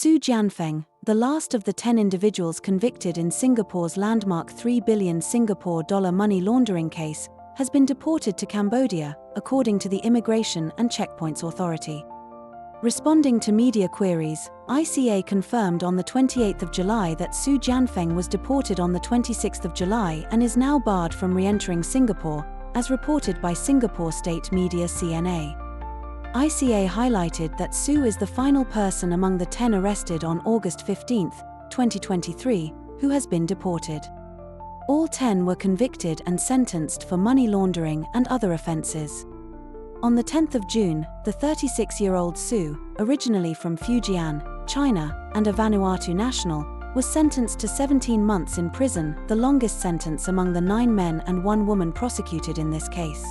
Su Jianfeng, the last of the 10 individuals convicted in Singapore's landmark $3 billion Singapore dollar money laundering case, has been deported to Cambodia, according to the Immigration and Checkpoints Authority. Responding to media queries, ICA confirmed on the 28th of July that Su Jianfeng was deported on the 26th of July and is now barred from re-entering Singapore, as reported by Singapore state media CNA. ICA highlighted that Su is the final person among the 10 arrested on August 15, 2023, who has been deported. All 10 were convicted and sentenced for money laundering and other offences. On the 10th of June, the 36-year-old Su, originally from Fujian, China, and a Vanuatu national, was sentenced to 17 months in prison, the longest sentence among the 9 men and 1 woman prosecuted in this case.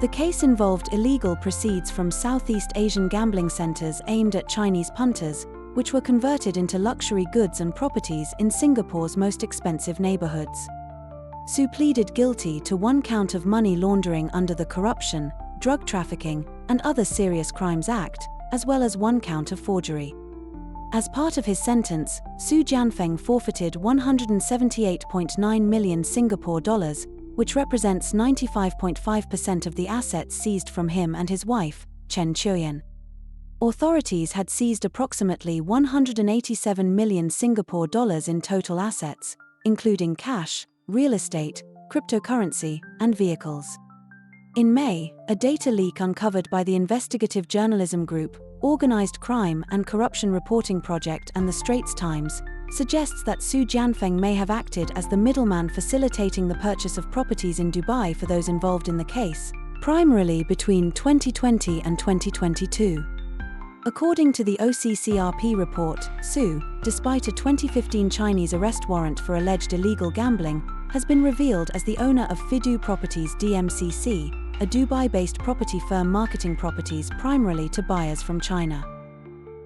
The case involved illegal proceeds from Southeast Asian gambling centres aimed at Chinese punters, which were converted into luxury goods and properties in Singapore's most expensive neighbourhoods. Su pleaded guilty to 1 count of money laundering under the Corruption, Drug Trafficking, and Other Serious Crimes Act, as well as 1 count of forgery. As part of his sentence, Su Jianfeng forfeited 178.9 million Singapore dollars, which represents 95.5% of the assets seized from him and his wife, Chen Chuyen. Authorities had seized approximately 187 million Singapore dollars in total assets, including cash, real estate, cryptocurrency, and vehicles. In May, a data leak uncovered by the investigative journalism group, Organised Crime and Corruption Reporting Project and the Straits Times, suggests that Su Jianfeng may have acted as the middleman facilitating the purchase of properties in Dubai for those involved in the case, primarily between 2020 and 2022. According to the OCCRP report, Su, despite a 2015 Chinese arrest warrant for alleged illegal gambling, has been revealed as the owner of Fidu Properties DMCC, a Dubai-based property firm marketing properties primarily to buyers from China.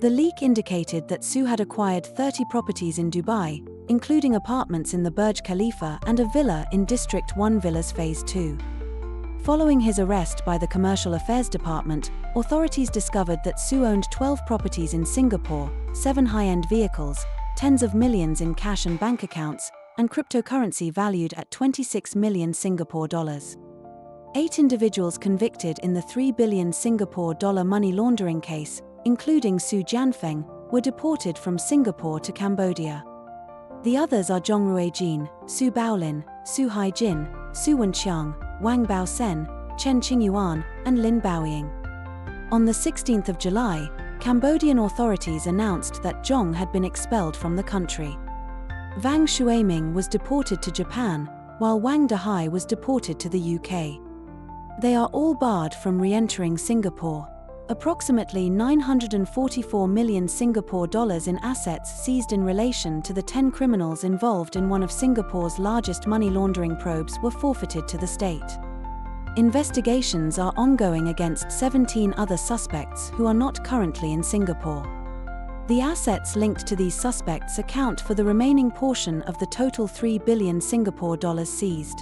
The leak indicated that Su had acquired 30 properties in Dubai, including apartments in the Burj Khalifa and a villa in District 1 Villas Phase 2. Following his arrest by the Commercial Affairs Department, authorities discovered that Su owned 12 properties in Singapore, 7 high-end vehicles, tens of millions in cash and bank accounts, and cryptocurrency valued at 26 million Singapore dollars. 8 individuals convicted in the $3 billion Singapore dollar money laundering case, including Su Jianfeng, were deported from Singapore to Cambodia. The others are Zhong Ruijin, Su Baolin, Su Haijin, Su Wenqiang, Wang Baosen, Chen Qingyuan, and Lin Baoying. On the 16th of July, Cambodian authorities announced that Zhong had been expelled from the country. Vang Shuiming was deported to Japan, while Wang Dehai was deported to the UK. They are all barred from re-entering Singapore. Approximately 944 million Singapore dollars in assets seized in relation to the 10 criminals involved in one of Singapore's largest money laundering probes were forfeited to the state. Investigations are ongoing against 17 other suspects who are not currently in Singapore. The assets linked to these suspects account for the remaining portion of the total $3 billion Singapore dollars seized.